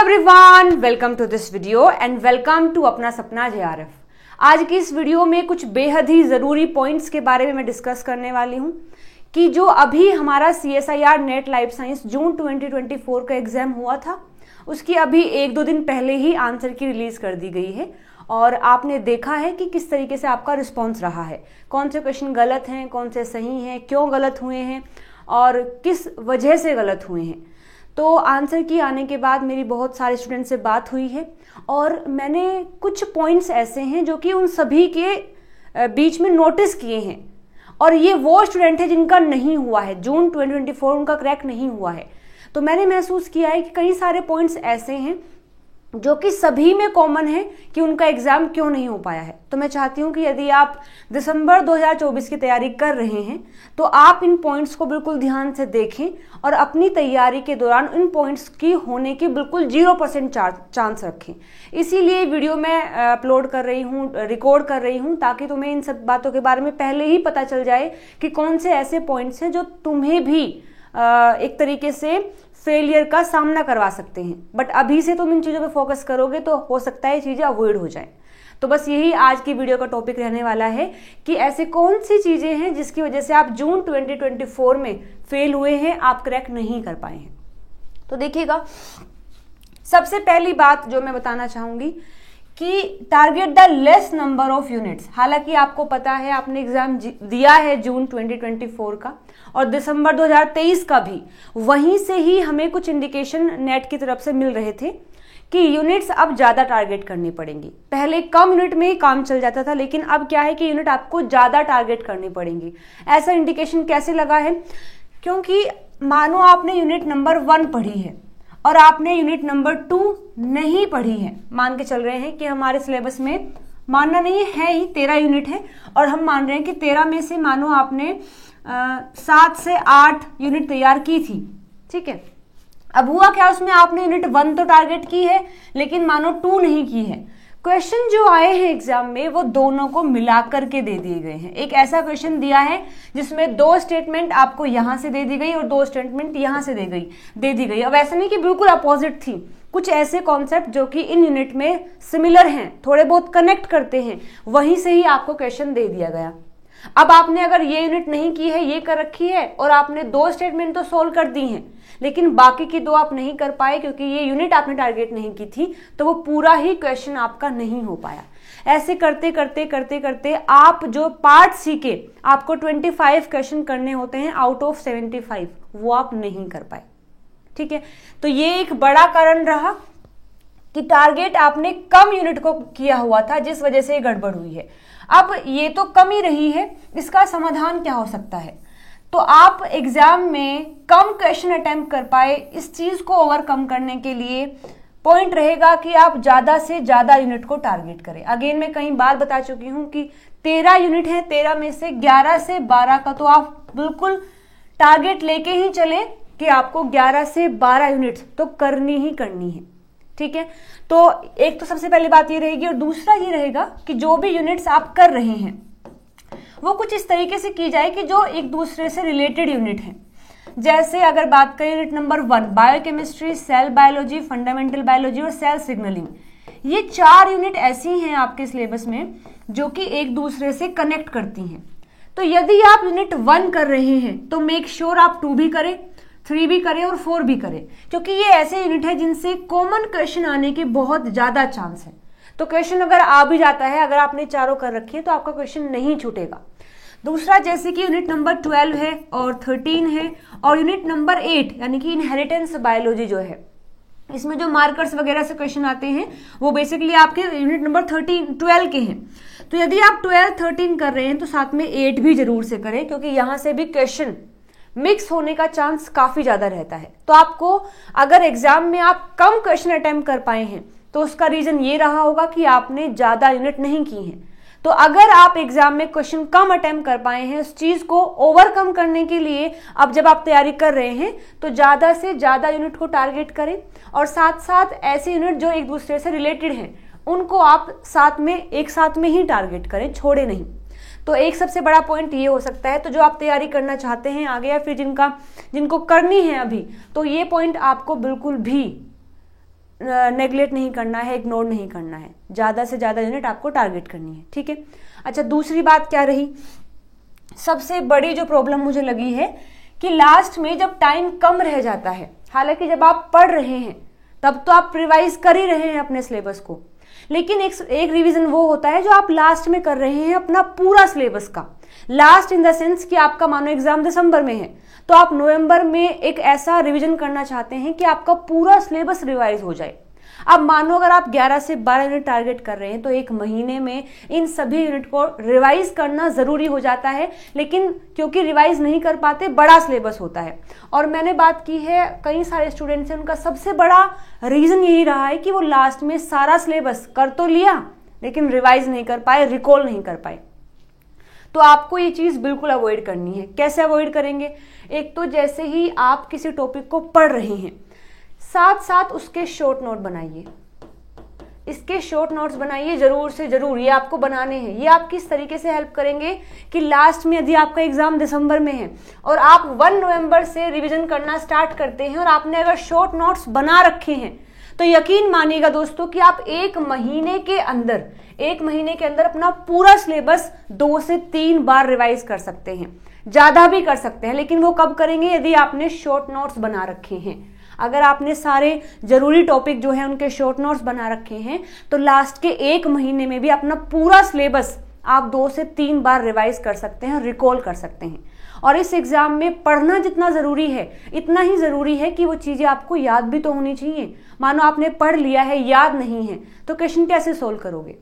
Everyone, welcome to this video and welcome to अपना Sapna JRF. आज की इस वीडियो में कुछ बेहद ही ज़रूरी पॉइंट्स के बारे में मैं डिस्कस करने वाली हूँ कि जो अभी हमारा CSIR नेट लाइफ साइंस जून 2024 का एग्जाम हुआ था, उसकी अभी 1-2 दिन पहले ही आंसर की रिलीज कर दी गई है और आपने देखा है कि किस तरीके से आपका रिस्पॉन्स रहा है, कौन से क्वेश्चन गलत हैं, कौन से सही हैं, क्यों गलत हुए हैं और किस वजह से गलत हुए हैं। तो आंसर की आने के बाद मेरी बहुत सारे स्टूडेंट से बात हुई है और मैंने कुछ पॉइंट्स ऐसे हैं जो कि उन सभी के बीच में नोटिस किए हैं और ये वो स्टूडेंट है जिनका नहीं हुआ है, जून 2024 उनका क्रैक नहीं हुआ है। तो मैंने महसूस किया है कि कई सारे पॉइंट्स ऐसे हैं जो कि सभी में कॉमन है कि उनका एग्जाम क्यों नहीं हो पाया है। तो मैं चाहती हूँ कि यदि आप दिसंबर 2024 की तैयारी कर रहे हैं तो आप इन पॉइंट्स को बिल्कुल ध्यान से देखें और अपनी तैयारी के दौरान इन पॉइंट्स की होने की बिल्कुल 0% चांस रखें। इसीलिए वीडियो मैं अपलोड कर रही हूँ, रिकॉर्ड कर रही हूँ, ताकि तुम्हें इन सब बातों के बारे में पहले ही पता चल जाए कि कौन से ऐसे पॉइंट्स हैं जो तुम्हें भी एक तरीके से फेलियर का सामना करवा सकते हैं। बट अभी से तुम इन चीज़ों पे फोकस करोगे तो हो सकता है ये चीज़ें अवॉइड हो जाएं। तो बस यही आज की वीडियो का टॉपिक रहने वाला है कि ऐसे कौन सी चीज़ें हैं जिसकी वजह से आप जून 2024 में फेल हुए हैं, आप क्रैक नहीं कर पाए हैं। तो देखिएगा, सबसे पहली बात जो मैं बताना चाहूँगी कि target the less number of units. हालांकि आपको पता है, आपने एग्जाम दिया है जून 2024 का और दिसंबर 2023 का भी, वहीं से ही हमें कुछ इंडिकेशन नेट की तरफ से मिल रहे थे कि यूनिट्स अब ज़्यादा टारगेट करनी पड़ेंगी। पहले कम यूनिट में ही काम चल जाता था, लेकिन अब क्या है कि यूनिट आपको ज़्यादा टारगेट करनी पड़ेंगी। ऐसा इंडिकेशन कैसे लगा है? क्योंकि मानो आपने यूनिट नंबर 1 पढ़ी है और आपने यूनिट नंबर 2 नहीं पढ़ी है। मान के चल रहे हैं कि हमारे सिलेबस में, मानना नहीं है ही 13 यूनिट है और हम मान रहे हैं कि 13 में से मानो आपने 7 से 8 यूनिट तैयार की थी, ठीक है। अब हुआ क्या, उसमें आपने यूनिट 1 तो टारगेट की है लेकिन मानो 2 नहीं की है। क्वेश्चन जो आए हैं एग्जाम में वो दोनों को मिलाकर के दे दिए गए हैं। एक ऐसा क्वेश्चन दिया है जिसमें 2 स्टेटमेंट आपको यहां से दे दी गई और 2 स्टेटमेंट यहां से दे दी गई। अब ऐसा नहीं कि बिल्कुल अपोजिट थी, कुछ ऐसे कॉन्सेप्ट जो कि इन यूनिट में सिमिलर हैं, थोड़े बहुत कनेक्ट करते हैं, वहीं से ही आपको क्वेश्चन दे दिया गया। अब आपने अगर ये यूनिट नहीं की है, ये कर रखी है और आपने 2 स्टेटमेंट तो सोल्व कर दी हैं, लेकिन बाकी की 2 आप नहीं कर पाए क्योंकि ये यूनिट आपने टारगेट नहीं की थी, तो वो पूरा ही क्वेश्चन आपका नहीं हो पाया। ऐसे करते करते करते करते आप जो पार्ट सी के आपको 25 क्वेश्चन करने होते हैं आउट ऑफ 75, वो आप नहीं कर पाए, ठीक है। तो ये एक बड़ा कारण रहा कि टारगेट आपने कम यूनिट को किया हुआ था, जिस वजह से ये गड़बड़ हुई है। अब ये तो कमी रही है, इसका समाधान क्या हो सकता है? तो आप एग्जाम में कम क्वेश्चन अटेम्प्ट कर पाए, इस चीज को ओवरकम करने के लिए पॉइंट रहेगा कि आप ज्यादा से ज्यादा यूनिट को टारगेट करें। अगेन मैं कई बार बता चुकी हूं कि 13 यूनिट है, 13 में से 11 से 12 का तो आप बिल्कुल टारगेट लेके ही चले कि आपको 11 से 12 यूनिट तो करनी ही करनी है, ठीक है। तो एक तो सबसे पहली बात ये रहेगी और दूसरा ये रहेगा कि जो भी यूनिट्स आप कर रहे हैं वो कुछ इस तरीके से की जाए कि जो एक दूसरे से रिलेटेड यूनिट है। जैसे अगर बात करें unit number 1 biochemistry, cell biology, fundamental biology और सेल सिग्नलिंग, ये 4 यूनिट ऐसी हैं आपके सिलेबस में जो कि एक दूसरे से कनेक्ट करती हैं। तो यदि आप यूनिट 1 कर रहे हैं तो मेक श्योर आप 2 भी करें, 3 भी करें और 4 भी करें, क्योंकि ये ऐसे यूनिट है जिनसे कॉमन क्वेश्चन आने के बहुत ज्यादा चांस है। तो क्वेश्चन अगर आ भी जाता है, अगर आपने चारों कर रखी है तो आपका क्वेश्चन नहीं छूटेगा। दूसरा, जैसे कि यूनिट नंबर 12 है और 13 है और यूनिट नंबर 8 यानी कि इनहेरिटेंस बायोलॉजी जो है, इसमें जो मार्कर्स वगैरह से क्वेश्चन आते हैं वो बेसिकली आपके यूनिट नंबर 12 के हैं। तो यदि आप 12, 13 कर रहे हैं तो साथ में 8 भी जरूर से करें, क्योंकि यहां से भी क्वेश्चन मिक्स होने का चांस काफी ज्यादा रहता है। तो आपको अगर एग्जाम में आप कम क्वेश्चन अटेम्प्ट कर पाए हैं तो उसका रीजन ये रहा होगा कि आपने ज्यादा यूनिट नहीं की है। तो अगर आप एग्जाम में क्वेश्चन कम अटेम्प्ट कर पाए हैं, उस चीज को ओवरकम करने के लिए अब जब आप तैयारी कर रहे हैं तो ज्यादा से ज्यादा यूनिट को टारगेट करें और साथ साथ ऐसे यूनिट जो एक दूसरे से रिलेटेड हैं उनको आप एक साथ में ही टारगेट करें, छोड़े नहीं। तो एक सबसे बड़ा पॉइंट ये हो सकता है। तो जो आप तैयारी करना चाहते हैं आगे या फिर जिनको करनी है अभी, तो ये पॉइंट आपको बिल्कुल भी नेगलेक्ट नहीं करना है, इग्नोर नहीं करना है, ज़्यादा से ज़्यादा यूनिट आपको टारगेट करनी है, ठीक है। अच्छा, दूसरी बात क्या रही, सबसे बड़ी जो प्रॉब्लम मुझे लगी है कि लास्ट में जब टाइम कम रह जाता है, हालांकि जब आप पढ़ रहे हैं तब तो आप रिवाइज कर ही रहे हैं अपने सिलेबस को, लेकिन एक रिवीजन वो होता है जो आप लास्ट में कर रहे हैं अपना पूरा सिलेबस का। लास्ट इन द सेंस कि आपका मानो एग्जाम दिसंबर में है तो आप नवंबर में एक ऐसा रिवीजन करना चाहते हैं कि आपका पूरा सिलेबस रिवाइज हो जाए। अब मानो अगर आप 11 से 12 यूनिट टारगेट कर रहे हैं तो एक महीने में इन सभी यूनिट को रिवाइज करना जरूरी हो जाता है, लेकिन क्योंकि रिवाइज नहीं कर पाते, बड़ा सिलेबस होता है। और मैंने बात की है कई सारे स्टूडेंट्स हैं, उनका सबसे बड़ा रीजन यही रहा है कि वो लास्ट में सारा सिलेबस कर तो लिया लेकिन रिवाइज नहीं कर पाए, रिकॉल नहीं कर पाए। तो आपको ये चीज बिल्कुल अवॉइड करनी है। कैसे अवॉइड करेंगे? एक तो जैसे ही आप किसी टॉपिक को पढ़ रहे हैं साथ साथ उसके शॉर्ट नोट बनाइए, इसके शॉर्ट नोट्स बनाइए जरूर से जरूर, ये आपको बनाने हैं। ये आप किस तरीके से हेल्प करेंगे कि लास्ट में यदि आपका एग्जाम दिसंबर में है और आप 1 नवंबर से रिवीजन करना स्टार्ट करते हैं और आपने अगर शॉर्ट नोट्स बना रखे हैं तो यकीन मानिएगा दोस्तों कि आप एक महीने के अंदर अपना पूरा सिलेबस 2 से 3 बार रिवाइज कर सकते हैं, ज्यादा भी कर सकते हैं। लेकिन वो कब करेंगे? यदि आपने शॉर्ट नोट्स बना रखे हैं। अगर आपने सारे जरूरी टॉपिक जो है उनके शॉर्ट नोट्स बना रखे हैं तो लास्ट के 1 महीने में भी अपना पूरा सिलेबस आप 2 से 3 बार रिवाइज कर सकते हैं, रिकॉल कर सकते हैं। और इस एग्जाम में पढ़ना जितना जरूरी है इतना ही जरूरी है कि वो चीजें आपको याद भी तो होनी चाहिए। मानो आपने पढ़ लिया है, याद नहीं है, तो क्वेश्चन कैसे सोल्व करोगे?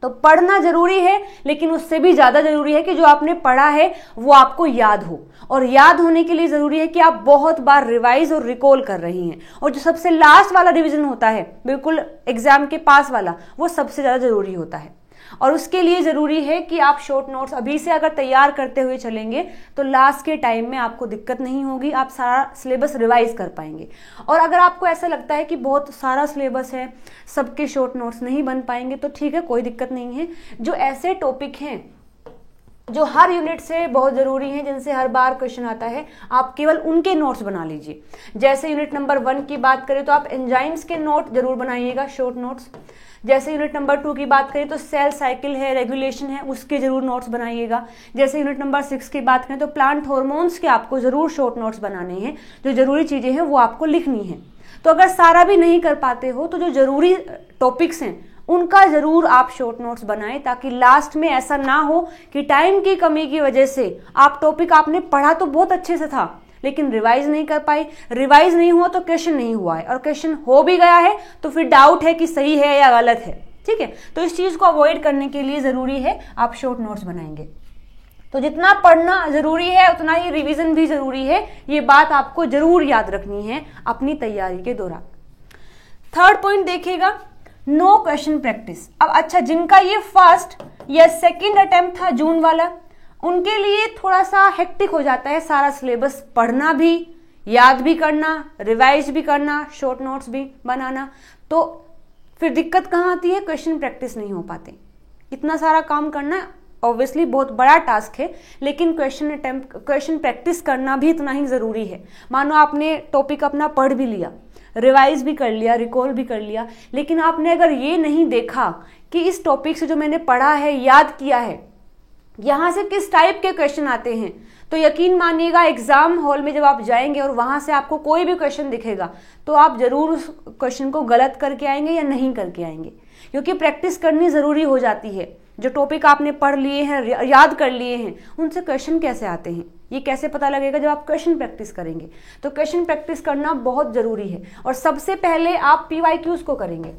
तो पढ़ना जरूरी है, लेकिन उससे भी ज्यादा जरूरी है कि जो आपने पढ़ा है वो आपको याद हो। और याद होने के लिए जरूरी है कि आप बहुत बार रिवाइज और रिकॉल कर रही हैं। और जो सबसे लास्ट वाला रिवीजन होता है, बिल्कुल एग्जाम के पास वाला, वो सबसे ज्यादा जरूरी होता है। और उसके लिए जरूरी है कि आप शॉर्ट नोट्स अभी से अगर तैयार करते हुए चलेंगे तो लास्ट के टाइम में आपको दिक्कत नहीं होगी, आप सारा सिलेबस रिवाइज कर पाएंगे। और अगर आपको ऐसा लगता है कि बहुत सारा सिलेबस है, सबके शॉर्ट नोट्स नहीं बन पाएंगे, तो ठीक है, कोई दिक्कत नहीं है। जो ऐसे टॉपिक हैं जो हर यूनिट से बहुत जरूरी हैं, जिनसे हर बार क्वेश्चन आता है, आप केवल उनके नोट्स बना लीजिए। जैसे यूनिट नंबर 1 की बात करें तो आप एंजाइम्स के नोट जरूर बनाइएगा, शॉर्ट नोट्स। जैसे यूनिट नंबर 2 की बात करें तो सेल साइकिल है, रेगुलेशन है, उसके जरूर नोट्स बनाइएगा। जैसे यूनिट नंबर 6 की बात करें तो प्लांट हार्मोन्स के आपको जरूर शॉर्ट नोट्स बनाने हैं, जो जरूरी चीजें हैं वो आपको लिखनी है। तो अगर सारा भी नहीं कर पाते हो तो जो जरूरी टॉपिक्स हैं उनका जरूर आप शॉर्ट नोट्स बनाएं, ताकि लास्ट में ऐसा ना हो कि टाइम की कमी की वजह से आप टॉपिक आपने पढ़ा तो बहुत अच्छे से था लेकिन रिवाइज नहीं कर पाई। रिवाइज नहीं हुआ तो क्वेश्चन नहीं हुआ है, और क्वेश्चन हो भी गया है तो फिर डाउट है कि सही है या गलत है, ठीक है। तो इस चीज को अवॉइड करने के लिए जरूरी है आप शॉर्ट नोट्स बनाएंगे। तो जितना पढ़ना जरूरी है उतना ही रिवीजन भी जरूरी है, ये बात आपको जरूर याद रखनी है अपनी तैयारी के दौरान। थर्ड पॉइंट देखिएगा, नो क्वेश्चन प्रैक्टिस। अब अच्छा, जिनका ये फर्स्ट या सेकंड अटेम्प्ट था जून वाला, उनके लिए थोड़ा सा हेक्टिक हो जाता है सारा सिलेबस पढ़ना भी, याद भी करना, रिवाइज भी करना, शॉर्ट नोट्स भी बनाना। तो फिर दिक्कत कहाँ आती है? क्वेश्चन प्रैक्टिस नहीं हो पाते। इतना सारा काम करना ऑब्वियसली बहुत बड़ा टास्क है, लेकिन क्वेश्चन प्रैक्टिस करना भी इतना ही जरूरी है। मानो आपने टॉपिक अपना पढ़ भी लिया, रिवाइज भी कर लिया, रिकॉल भी कर लिया, लेकिन आपने अगर ये नहीं देखा कि इस टॉपिक से जो मैंने पढ़ा है, याद किया है, यहां से किस टाइप के क्वेश्चन आते हैं, तो यकीन मानिएगा एग्जाम हॉल में जब आप जाएंगे और वहां से आपको कोई भी क्वेश्चन दिखेगा तो आप जरूर उस क्वेश्चन को गलत करके आएंगे या नहीं करके आएंगे, क्योंकि प्रैक्टिस करनी जरूरी हो जाती है। जो टॉपिक आपने पढ़ लिए हैं, याद कर लिए हैं, उनसे क्वेश्चन कैसे आते हैं ये कैसे पता लगेगा? जब आप क्वेश्चन प्रैक्टिस करेंगे। तो क्वेश्चन प्रैक्टिस करना बहुत जरूरी है। और सबसे पहले आप PYQs को करेंगे,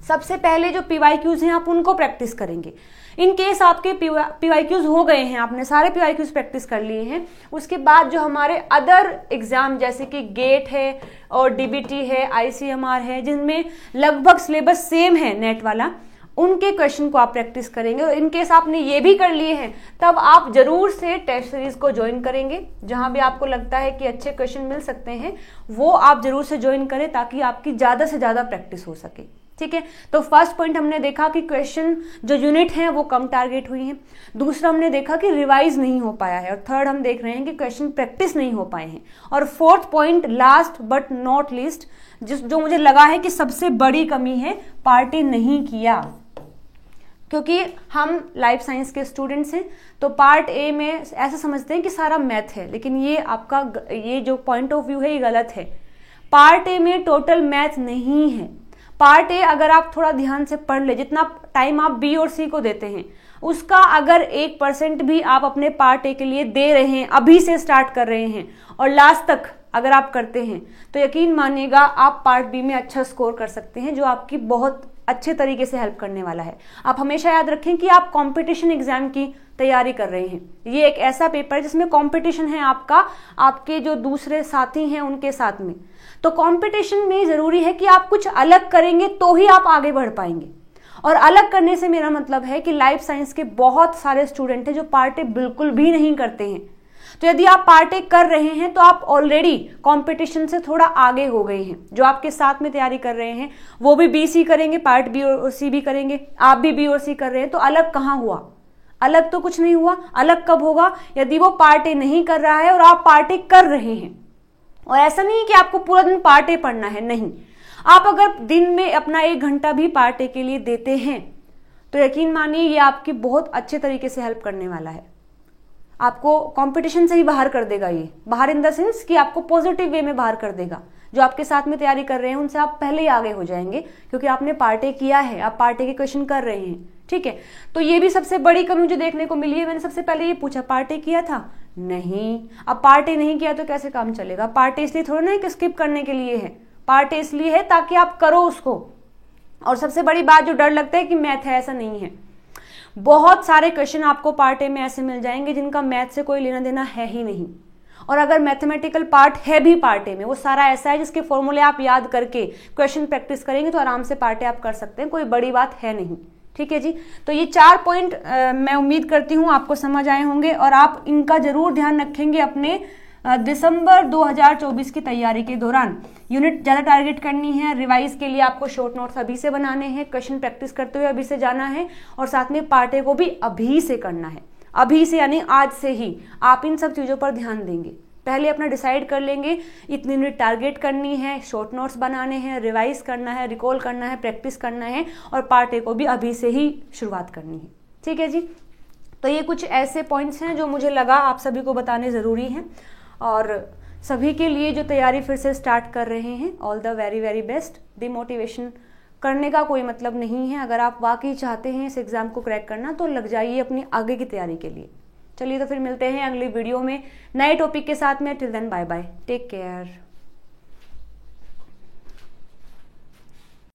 सबसे पहले जो PYQs हैं आप उनको प्रैक्टिस करेंगे। इन केस आपके PYQs हो गए हैं, आपने सारे PYQs प्रैक्टिस कर लिए हैं, उसके बाद जो हमारे अदर एग्जाम जैसे कि गेट है और DBT है, ICMR है, जिनमें लगभग सिलेबस सेम है नेट वाला, उनके क्वेश्चन को आप प्रैक्टिस करेंगे। और इनकेस आपने ये भी कर लिए हैं तब आप जरूर से टेस्ट सीरीज को ज्वाइन करेंगे। जहां भी आपको लगता है कि अच्छे क्वेश्चन मिल सकते हैं वो आप जरूर से ज्वाइन करें, ताकि आपकी ज्यादा से ज्यादा प्रैक्टिस हो सके, ठीक है। तो फर्स्ट पॉइंट हमने देखा कि क्वेश्चन जो यूनिट हैं वो कम टारगेट हुई हैं। दूसरा हमने देखा कि रिवाइज नहीं हो पाया है। और थर्ड हम देख रहे हैं कि क्वेश्चन प्रैक्टिस नहीं हो पाए हैं। और fourth point, last but not least, जो मुझे लगा है कि सबसे बड़ी कमी है, पार्टी नहीं किया। क्योंकि हम लाइफ साइंस के स्टूडेंट्स हैं तो पार्ट ए में ऐसा समझते हैं कि सारा मैथ है, लेकिन ये आपका ये जो पॉइंट ऑफ व्यू है ये गलत है। पार्ट ए में टोटल मैथ नहीं है। पार्ट ए अगर आप थोड़ा ध्यान से पढ़ ले, जितना टाइम आप बी और सी को देते हैं उसका अगर 1% भी आप अपने पार्ट ए के लिए दे रहे हैं, अभी से स्टार्ट कर रहे हैं और लास्ट तक अगर आप करते हैं तो यकीन मानिएगा आप पार्ट बी में अच्छा स्कोर कर सकते हैं, जो आपकी बहुत अच्छे तरीके से हेल्प करने वाला है। आप हमेशा याद रखें कि आप कंपटीशन एग्जाम की तैयारी कर रहे हैं। ये एक ऐसा पेपर है जिसमें कंपटीशन है आपका, आपके जो दूसरे साथी हैं उनके साथ में। तो कंपटीशन में जरूरी है कि आप कुछ अलग करेंगे तो ही आप आगे बढ़ पाएंगे। और अलग करने से मेरा मतलब है कि लाइफ साइंस के बहुत सारे स्टूडेंट हैं जो पार्ट ए बिल्कुल भी नहीं करते हैं। तो यदि आप पार्ट ए कर रहे हैं तो आप ऑलरेडी कंपटीशन से थोड़ा आगे हो गए हैं। जो आपके साथ में तैयारी कर रहे हैं वो भी बी सी करेंगे, पार्ट बी और सी भी करेंगे, आप भी बी और सी कर रहे हैं, तो अलग कहाँ हुआ? अलग तो कुछ नहीं हुआ। अलग कब होगा? यदि वो पार्ट ए नहीं कर रहा है और आप पार्ट ए कर रहे हैं। और ऐसा नहीं है कि आपको पूरा दिन पार्ट ए पढ़ना है, नहीं। आप अगर दिन में अपना 1 घंटा भी पार्ट ए के लिए देते हैं तो यकीन मानिए ये आपकी बहुत अच्छे तरीके से हेल्प करने वाला है। आपको कंपटीशन से ही बाहर कर देगा। ये बाहर इन द सेंस कि आपको पॉजिटिव वे में बाहर कर देगा। जो आपके साथ में तैयारी कर रहे हैं उनसे आप पहले ही आगे हो जाएंगे, क्योंकि आपने पार्ट ए किया है, आप पार्ट ए के क्वेश्चन कर रहे हैं। ठीक है, तो ये भी सबसे बड़ी कमी मुझे देखने को मिली है। मैंने सबसे पहले ये पूछा, पार्ट ए किया था? नहीं। अब पार्ट ए नहीं किया तो कैसे काम चलेगा? पार्ट ए इसलिए थोड़ा ना कि स्किप करने के लिए है, पार्ट ए इसलिए है ताकि आप करो उसको। और सबसे बड़ी बात जो डर लगता है कि मैथ है, ऐसा नहीं है। बहुत सारे क्वेश्चन आपको पार्ट ए में ऐसे मिल जाएंगे जिनका मैथ से कोई लेना देना है ही नहीं। और अगर मैथमेटिकल पार्ट है भी पार्ट ए में, वो सारा ऐसा है जिसके फॉर्मूले आप याद करके क्वेश्चन प्रैक्टिस करेंगे तो आराम से पार्ट ए आप कर सकते हैं, कोई बड़ी बात है नहीं। ठीक है जी, तो ये 4 पॉइंट मैं उम्मीद करती हूँ आपको समझ आए होंगे और आप इनका जरूर ध्यान रखेंगे अपने दिसंबर 2024 की तैयारी के दौरान। यूनिट ज़्यादा टारगेट करनी है, रिवाइज के लिए आपको शॉर्ट नोट्स अभी से बनाने हैं, क्वेश्चन प्रैक्टिस करते हुए अभी से जाना है और साथ में पार्ट ए को भी अभी से करना है। अभी से यानी आज से ही आप इन सब चीज़ों पर ध्यान देंगे। पहले अपना डिसाइड कर लेंगे इतनी यूनिट टारगेट करनी है, शॉर्ट नोट्स बनाने हैं, रिवाइज करना है, रिकॉल करना है, प्रैक्टिस करना है और पार्ट ए को भी अभी से ही शुरुआत करनी है। ठीक है जी, तो ये कुछ ऐसे पॉइंट्स हैं जो मुझे लगा आप सभी को बताने ज़रूरी हैं। और सभी के लिए जो तैयारी फिर से स्टार्ट कर रहे हैं, all the very very best. Demotivation करने का कोई मतलब नहीं है। अगर आप वाकई चाहते हैं इस एग्ज़ाम को क्रैक करना तो लग जाइए अपनी आगे की तैयारी के लिए। चलिए तो फिर मिलते हैं अगली वीडियो में नए टॉपिक के साथ में। Till then bye bye, take care.